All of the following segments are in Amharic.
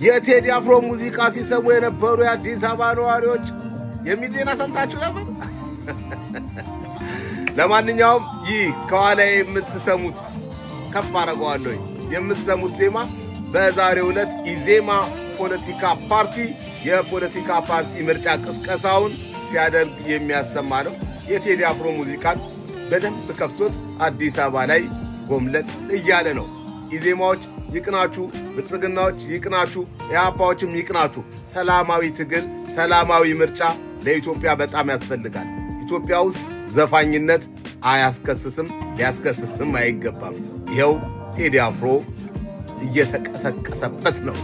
የቴዲ አፍሮ ሙዚቃ ሲሰሙ የነበሩ የአዲስ አበባ ነዋሪዎች የሚዜና ሰምታችሁ ነበር? ለማንኛውም ይህ ከኋላ የምትሰሙት ከፍ አደርገዋለሁ የምትሰሙት ዜማ በዛሬው ዕለት ኢዜማ ፖለቲካ ፓርቲ የፖለቲካ ፓርቲ ምርጫ ቅስቀሳውን ሲያደርግ የሚያሰማ ነው። የቴዲ አፍሮ ሙዚቃን በደንብ ከፍቶት አዲስ አበባ ላይ ጎምለጥ እያለ ነው። ኢዜማዎች ይቅናችሁ፣ ብልጽግናዎች ይቅናችሁ፣ ኢህአፓዎችም ይቅናችሁ። ሰላማዊ ትግል፣ ሰላማዊ ምርጫ ለኢትዮጵያ በጣም ያስፈልጋል። ኢትዮጵያ ውስጥ ዘፋኝነት አያስከስስም፣ ሊያስከስስም አይገባም። ይኸው ቴዲ አፍሮ እየተቀሰቀሰበት ነው።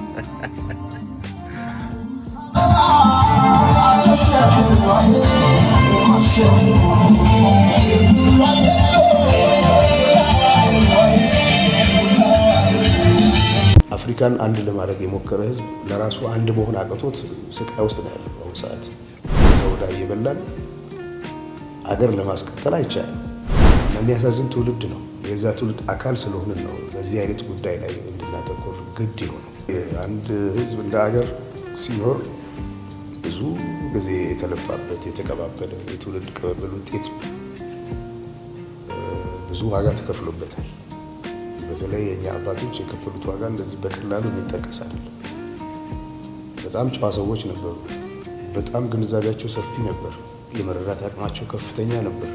አፍሪካን አንድ ለማድረግ የሞከረ ህዝብ ለራሱ አንድ መሆን አቅቶት ስቃይ ውስጥ ነው ያለው። በአሁኑ ሰዓት ሰውዳ እየበላን አገር ለማስቀጠል አይቻልም። የሚያሳዝን ትውልድ ነው። የዛ ትውልድ አካል ስለሆንን ነው በዚህ አይነት ጉዳይ ላይ እንድናተኮር ግድ የሆነው። አንድ ህዝብ እንደ አገር ሲኖር ብዙ ጊዜ የተለፋበት የተቀባበለ የትውልድ ቅብብል ውጤት ብዙ ዋጋ ተከፍሎበታል። በተለይ የኛ አባቶች የከፈሉት ዋጋ እንደዚህ በቀላሉ የሚጠቀስ አይደለም። በጣም ጨዋ ሰዎች ነበሩ። በጣም ግንዛቤያቸው ሰፊ ነበር። የመረዳት አቅማቸው ከፍተኛ ነበር።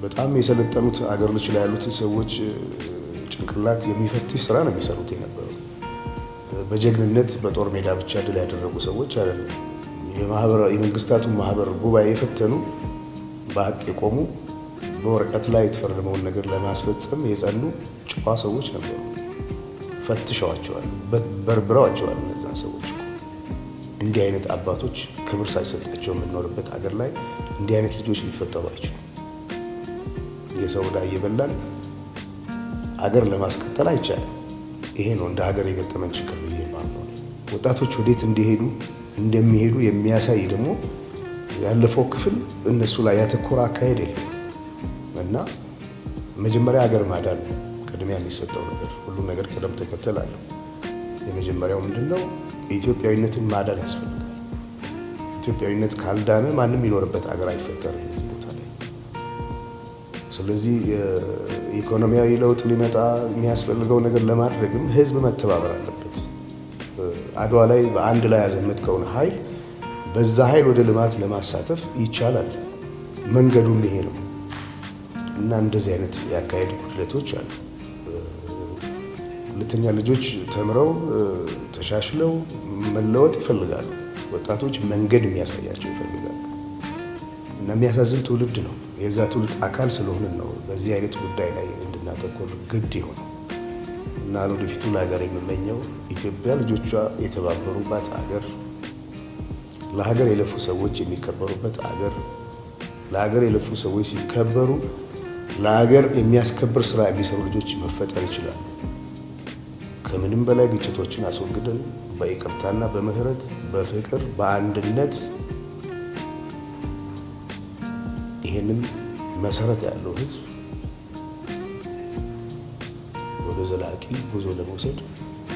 በጣም የሰለጠኑት አገር ልጅ ላይ ያሉት ሰዎች ጭንቅላት የሚፈትሽ ስራ ነው የሚሰሩት የነበረው። በጀግንነት በጦር ሜዳ ብቻ ድል ያደረጉ ሰዎች አይደለም። የመንግስታቱ ማህበር ጉባኤ የፈተኑ በሀቅ የቆሙ በወረቀት ላይ የተፈረመውን ነገር ለማስፈጸም የጸኑ ጨዋ ሰዎች ነበሩ። ፈትሸዋቸዋል፣ በርብረዋቸዋል። እነዛን ሰዎች እንዲህ አይነት አባቶች ክብር ሳይሰጣቸው የምንኖርበት አገር ላይ እንዲህ አይነት ልጆች ሊፈጠሩ አይችሉም። የሰው ዕዳ እየበላን አገር ለማስቀጠል አይቻልም። ይሄ ነው እንደ ሀገር የገጠመን ችግር ብዬ የማምነው። ወጣቶች ወዴት እንደሚሄዱ የሚያሳይ ደግሞ ያለፈው ክፍል እነሱ ላይ ያተኮረ አካሄድ የለም እና መጀመሪያ ሀገር ማዳን ነው ቅድሚያ የሚሰጠው ነገር። ሁሉም ነገር ቅደም ተከተል አለው። የመጀመሪያው ምንድነው? የኢትዮጵያዊነትን ማዳን ያስፈልጋል። ኢትዮጵያዊነት ካልዳነ ማንም ይኖርበት ሀገር አይፈጠርም እዚህ ቦታ ላይ። ስለዚህ የኢኮኖሚያዊ ለውጥ ሊመጣ የሚያስፈልገው ነገር ለማድረግም ህዝብ መተባበር አለበት። አድዋ ላይ በአንድ ላይ ያዘመትከውን ኃይል በዛ ኃይል ወደ ልማት ለማሳተፍ ይቻላል። መንገዱም ይሄ ነው እና እንደዚህ አይነት ያካሄድ ጉድለቶች አሉ። ሁለተኛ ልጆች ተምረው ተሻሽለው መለወጥ ይፈልጋሉ። ወጣቶች መንገድ የሚያሳያቸው ይፈልጋሉ እና የሚያሳዝን ትውልድ ነው። የዛ ትውልድ አካል ስለሆንን ነው በዚህ አይነት ጉዳይ ላይ እንድናተኮር ግድ የሆነው እና ለወደፊቱ ለሀገር የምመኘው ኢትዮጵያ ልጆቿ የተባበሩባት አገር፣ ለሀገር የለፉ ሰዎች የሚከበሩበት አገር፣ ለሀገር የለፉ ሰዎች ሲከበሩ ለሀገር የሚያስከብር ስራ የሚሰሩ ልጆች መፈጠር ይችላሉ። ከምንም በላይ ግጭቶችን አስወግደን በይቅርታና በምህረት በፍቅር በአንድነት ይሄንን መሰረት ያለው ህዝብ ወደ ዘላቂ ጉዞ ለመውሰድ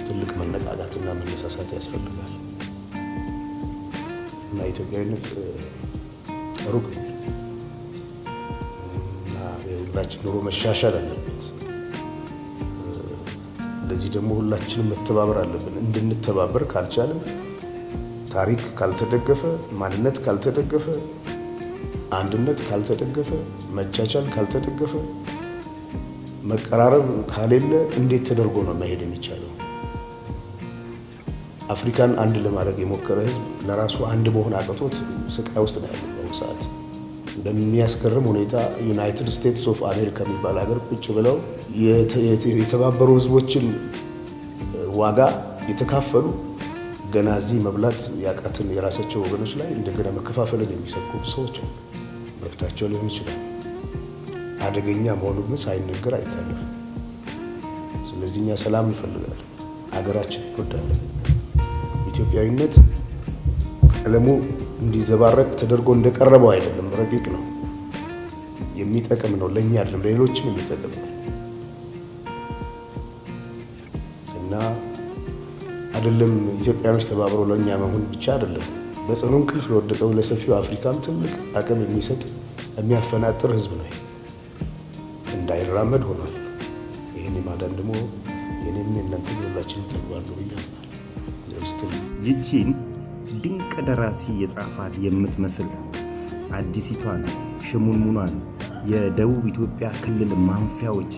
ትልቅ መነቃቃትና መነሳሳት ያስፈልጋል እና ኢትዮጵያዊነት ሩቅ እና የሁላችን ኑሮ መሻሻል አለበት። ለዚህ ደግሞ ሁላችንም መተባበር አለብን። እንድንተባበር ካልቻልን፣ ታሪክ ካልተደገፈ፣ ማንነት ካልተደገፈ፣ አንድነት ካልተደገፈ፣ መቻቻል ካልተደገፈ፣ መቀራረብ ካሌለ እንዴት ተደርጎ ነው መሄድ የሚቻለው? አፍሪካን አንድ ለማድረግ የሞከረ ህዝብ ለራሱ አንድ መሆን አቅቶት ስቃይ ውስጥ ነው ያለው በአሁኑ ሰዓት። በሚያስገርም ሁኔታ ዩናይትድ ስቴትስ ኦፍ አሜሪካ የሚባል ሀገር ቁጭ ብለው የተባበሩ ህዝቦችን ዋጋ የተካፈሉ ገና እዚህ መብላት ያቃትን የራሳቸው ወገኖች ላይ እንደገና መከፋፈልን የሚሰብኩ ሰዎች መብታቸው ሊሆን ይችላል። አደገኛ መሆኑ ግን ሳይነገር አይታለፍም። ስለዚህ እኛ ሰላም እንፈልጋለን፣ ሀገራችን እንወዳለን። ኢትዮጵያዊነት ቀለሙ እንዲዘባረቅ ተደርጎ እንደቀረበው አይደለም፣ ረቂቅ ነው፣ የሚጠቅም ነው። ለእኛ አይደለም ለሌሎችም የሚጠቅም ነው እና አይደለም ኢትዮጵያኖች ተባብረው ለእኛ መሆን ብቻ አይደለም፣ በጽኑ እንቅልፍ ለወደቀው ለሰፊው አፍሪካም ትልቅ አቅም የሚሰጥ የሚያፈናጥር ህዝብ ነው። እንዳይራመድ ሆኗል። ይህን የማዳን ደግሞ የኔም የእናንተ ሁላችንም ተግባር ነው ብያለሁ። ይቺን ድንቅ ደራሲ የጻፋት የምትመስል አዲሲቷን ሽሙንሙኗን የደቡብ ኢትዮጵያ ክልል ማንፊያዎች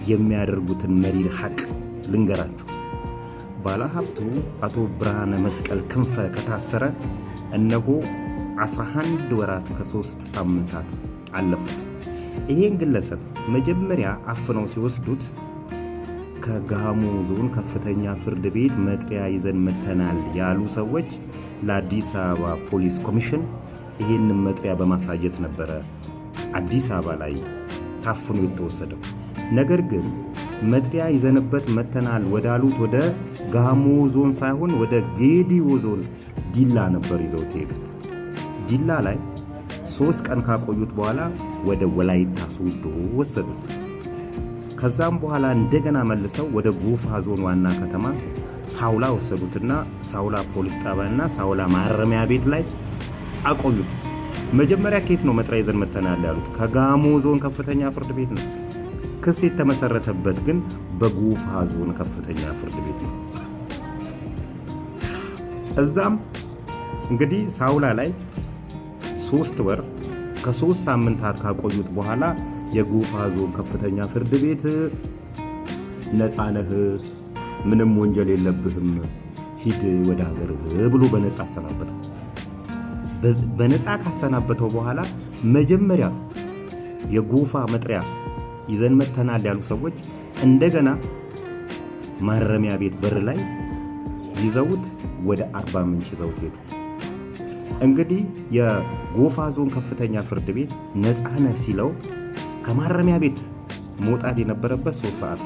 የሚያደርጉትን መሪር ሐቅ ልንገራችሁ። ባለሀብቱ አቶ ብርሃነ መስቀል ክንፈ ከታሰረ እነሆ 11 ወራት ከ3 ሳምንታት አለፉት። ይሄን ግለሰብ መጀመሪያ አፍነው ሲወስዱት ከጋሞ ዞን ከፍተኛ ፍርድ ቤት መጥሪያ ይዘን መተናል ያሉ ሰዎች ለአዲስ አበባ ፖሊስ ኮሚሽን ይሄንን መጥሪያ በማሳየት ነበረ አዲስ አበባ ላይ ታፍኖ የተወሰደው። ነገር ግን መጥሪያ ይዘንበት መተናል ወዳሉት ወደ ጋሞ ዞን ሳይሆን ወደ ጌዲዮ ዞን ዲላ ነበር ይዘውት ሄዱት። ዲላ ላይ 3 ቀን ካቆዩት በኋላ ወደ ወላይታ ሶዶ ወሰዱት። ከዛም በኋላ እንደገና መልሰው ወደ ጎፋ ዞን ዋና ከተማ ሳውላ ወሰዱትና ሳውላ ፖሊስ ጣቢያና ሳውላ ማረሚያ ቤት ላይ አቆዩት። መጀመሪያ ከየት ነው መጥሪያ ይዘን መተናል ያሉት? ከጋሞ ዞን ከፍተኛ ፍርድ ቤት ነው። ክስ የተመሰረተበት ግን በጎፋ ዞን ከፍተኛ ፍርድ ቤት ነው። እዛም እንግዲህ ሳውላ ላይ 3 ወር ከ3 ሳምንታት ካቆዩት በኋላ የጎፋ ዞን ከፍተኛ ፍርድ ቤት ነፃ ነህ፣ ምንም ወንጀል የለብህም፣ ሂድ ወደ ሀገርህ ብሎ በነፃ አሰናበተው። በነፃ ካሰናበተው በኋላ መጀመሪያ የጎፋ መጥሪያ ይዘን መተናል ያሉ ሰዎች እንደገና ማረሚያ ቤት በር ላይ ይዘውት ወደ አርባ ምንጭ ይዘውት ሄዱ። እንግዲህ የጎፋ ዞን ከፍተኛ ፍርድ ቤት ነፃ ነህ ሲለው ከማረሚያ ቤት መውጣት የነበረበት 3 ሰዓት፣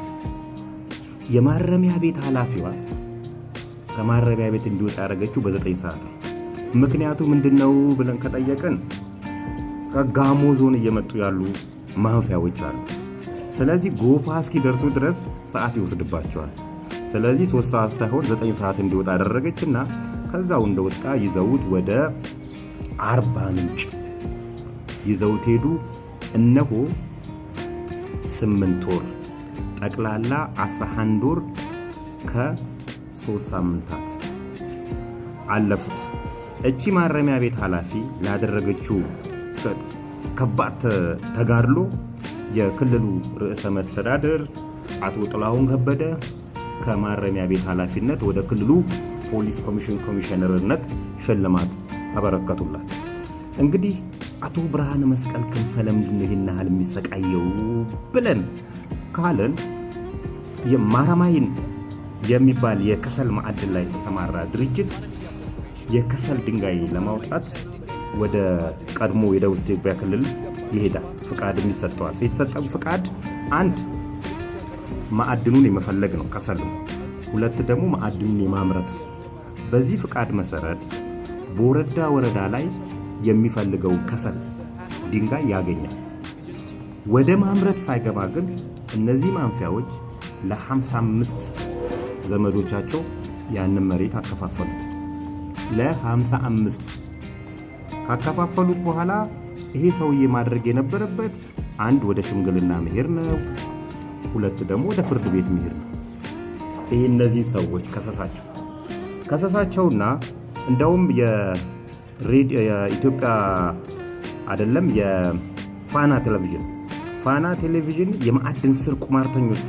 የማረሚያ ቤት ኃላፊዋ ከማረሚያ ቤት እንዲወጣ ያደረገችው በ9 ሰዓት ነው። ምክንያቱ ምንድነው ብለን ከጠየቅን ከጋሞ ዞን እየመጡ ያሉ ማንፊያዎች አሉ። ስለዚህ ጎፋ እስኪደርሱ ድረስ ሰዓት ይወስድባቸዋል። ስለዚህ 3 ሰዓት ሳይሆን 9 ሰዓት እንዲወጣ አደረገችና ከዛው እንደወጣ ይዘውት ወደ አርባ ምንጭ ይዘውት ሄዱ። እነሆ 8 ወር ጠቅላላ 11 ወር ከ3 ሳምንታት አለፉት። እቺ ማረሚያ ቤት ኃላፊ ላደረገችው ከባድ ተጋድሎ የክልሉ ርዕሰ መስተዳድር አቶ ጥላሁን ከበደ ከማረሚያ ቤት ኃላፊነት ወደ ክልሉ ፖሊስ ኮሚሽን ኮሚሽነርነት ሽልማት አበረከቱላት። እንግዲህ አቶ ብርሃነ መስቀል ክንፈ ለምንድን ነው ይህን ያህል የሚሰቃየው ብለን ካለን የማራማይን የሚባል የከሰል ማዕድን ላይ የተሰማራ ድርጅት የከሰል ድንጋይ ለማውጣት ወደ ቀድሞ የደቡብ ኢትዮጵያ ክልል ይሄዳል። ፍቃድም ይሰጠዋል። የተሰጠው ፍቃድ 1 ማዕድኑን የመፈለግ ነው፣ ከሰል ነው። 2 ደግሞ ማዕድኑን የማምረት ነው። በዚህ ፍቃድ መሰረት በወረዳ ወረዳ ላይ የሚፈልገው ከሰል ድንጋይ ያገኛል። ወደ ማምረት ሳይገባ ግን እነዚህ ማንፊያዎች ለ55 ዘመዶቻቸው ያንን መሬት አከፋፈሉት። ለ55 ካከፋፈሉት በኋላ ይሄ ሰውዬ ማድረግ የነበረበት 1 ወደ ሽምግልና መሄድ ነው፣ 2 ደግሞ ወደ ፍርድ ቤት መሄድ ነው። ይሄ እነዚህ ሰዎች ከሰሳቸውና እንደውም የኢትዮጵያ አይደለም የፋና ቴሌቪዥን የማዕድን ስር ቁማርተኞች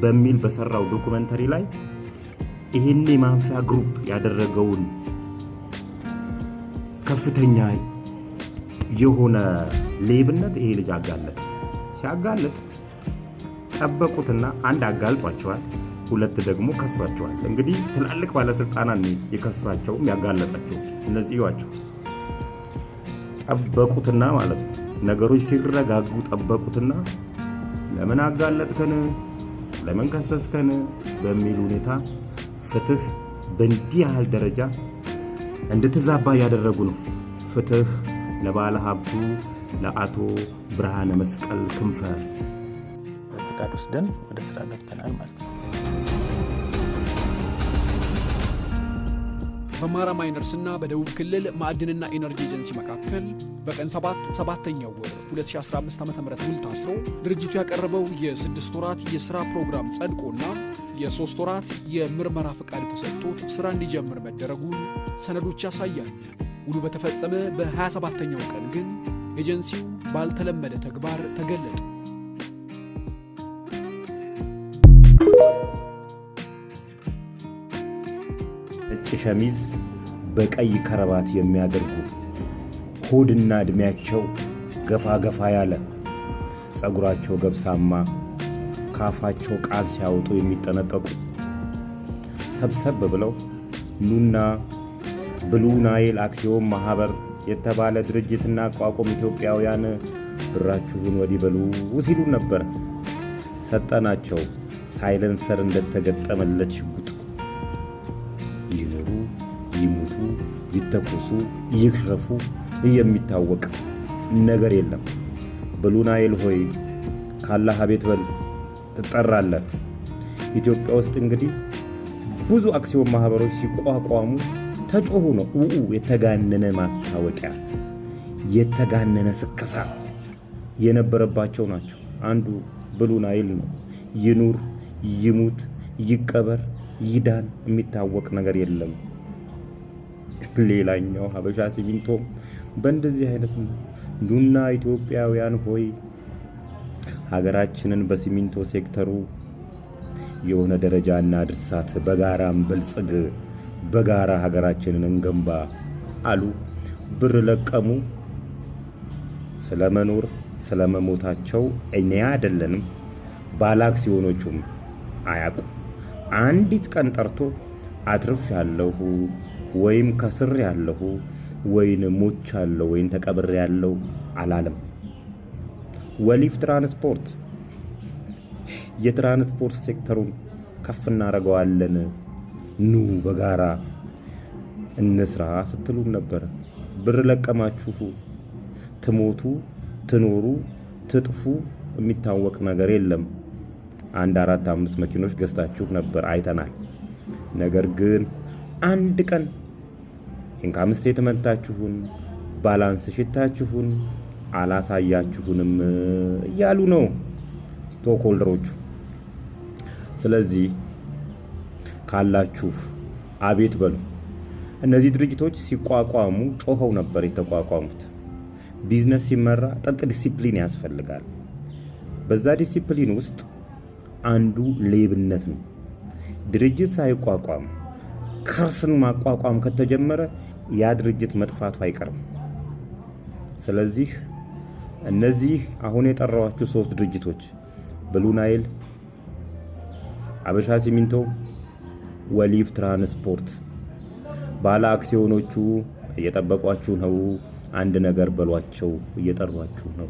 በሚል በሰራው ዶኩመንተሪ ላይ ይሄን የማንፊያ ግሩፕ ያደረገውን ከፍተኛ የሆነ ሌብነት ይሄ ልጅ አጋለጠ። ሲያጋለጥ ጠበቁትና 1 አጋልጧቸዋል፣ 2 ደግሞ ከሷቸዋል። እንግዲህ ትላልቅ ባለስልጣናት የከሳቸውም ያጋለጣቸው እነዚህ ይዋቸው ጠበቁትና ማለት ነው። ነገሮች ሲረጋጉ ጠበቁትና ለምን አጋለጥከን፣ ለምን ከሰስከን በሚል ሁኔታ ፍትህ በእንዲህ ያህል ደረጃ እንድትዛባ ያደረጉ ነው። ፍትህ ለባለ ሀብቱ ለአቶ ብርሃነ መስቀል ክንፈ ፈቃድ ወስደን ወደ ስራ ገብተናል ማለት ነው። በማራ ማይነርስና በደቡብ ክልል ማዕድንና ኢነርጂ ኤጀንሲ መካከል በቀን 7ኛው ወር 2015 ዓ.ም ውል ታስሮ ድርጅቱ ያቀረበው የ6 ወራት የሥራ ፕሮግራም ጸድቆና የ3 ወራት የምርመራ ፈቃድ ተሰጥቶት ሥራ እንዲጀምር መደረጉን ሰነዶች ያሳያሉ። ውሉ በተፈጸመ በ27ኛው ቀን ግን ኤጀንሲው ባልተለመደ ተግባር ተገለጠ። ነጭ ሸሚዝ በቀይ ከረባት የሚያደርጉ ሆድና እድሜያቸው ገፋ ገፋ ያለ ጸጉራቸው ገብሳማ ካፋቸው ቃል ሲያወጡ የሚጠነቀቁ ሰብሰብ ብለው ኑና ብሉ ናይል አክሲዮን ማህበር የተባለ ድርጅትና አቋቁም ኢትዮጵያውያን ብራችሁን ወዲህ በሉ ሲሉ ነበር። ሰጠናቸው ሳይለንሰር እንደተገጠመለት ሽጉጥ። ይኖሩ ይሙቱ ይተኮሱ ይክሸፉ የሚታወቅ ነገር የለም። ብሉ ናይል ሆይ ካላህ ቤት በል ትጠራለህ። ኢትዮጵያ ውስጥ እንግዲህ ብዙ አክሲዮን ማህበሮች ሲቋቋሙ ተጮሁ ነው የተጋነነ ማስታወቂያ የተጋነነ ስከሳ የነበረባቸው ናቸው። አንዱ ብሉ ናይል ነው። ይኑር ይሙት ይቀበር ይዳን የሚታወቅ ነገር የለም። ሌላኛው ሀበሻ ሲሚንቶ በእንደዚህ አይነት ኑና ኢትዮጵያውያን ሆይ ሀገራችንን በሲሚንቶ ሴክተሩ የሆነ ደረጃ እናድርሳት፣ በጋራም በልጽግ፣ በጋራ ሀገራችንን እንገንባ አሉ። ብር ለቀሙ። ስለመኖር ስለመሞታቸው እኛ አይደለንም ባለ አክሲዮኖቹም አያውቁ። አንዲት ቀን ጠርቶ አትርፍ ያለሁ ወይም ከስር ያለሁ ወይን ሞች ያለው ወይን ተቀብር ያለው አላለም። ወሊፍ ትራንስፖርት የትራንስፖርት ሴክተሩን ከፍ እናደርገዋለን፣ ኑ በጋራ እንስራ ስትሉን ነበር። ብር ለቀማችሁ፣ ትሞቱ ትኖሩ ትጥፉ የሚታወቅ ነገር የለም። 4-5 መኪኖች ገዝታችሁ ነበር አይተናል። ነገር ግን አንድ ቀን ኢንካም ስቴትመንታችሁን ባላንስ ሽታችሁን አላሳያችሁንም እያሉ ነው ስቶክ ሆልደሮቹ። ስለዚህ ካላችሁ አቤት በሉ። እነዚህ ድርጅቶች ሲቋቋሙ ጮኸው ነበር የተቋቋሙት። ቢዝነስ ሲመራ ጥልቅ ዲሲፕሊን ያስፈልጋል። በዛ ዲሲፕሊን ውስጥ አንዱ ሌብነት ነው። ድርጅት ሳይቋቋም ከርስን ማቋቋም ከተጀመረ ያ ድርጅት መጥፋቱ አይቀርም። ስለዚህ እነዚህ አሁን የጠራኋችሁ 3 ድርጅቶች ብሉ ናይል፣ ሀበሻ ሲሚንቶ፣ ወሊፍ ትራንስፖርት ባለ አክሲዮኖቹ እየጠበቋችሁ ነው። አንድ ነገር በሏቸው፣ እየጠሯችሁ ነው።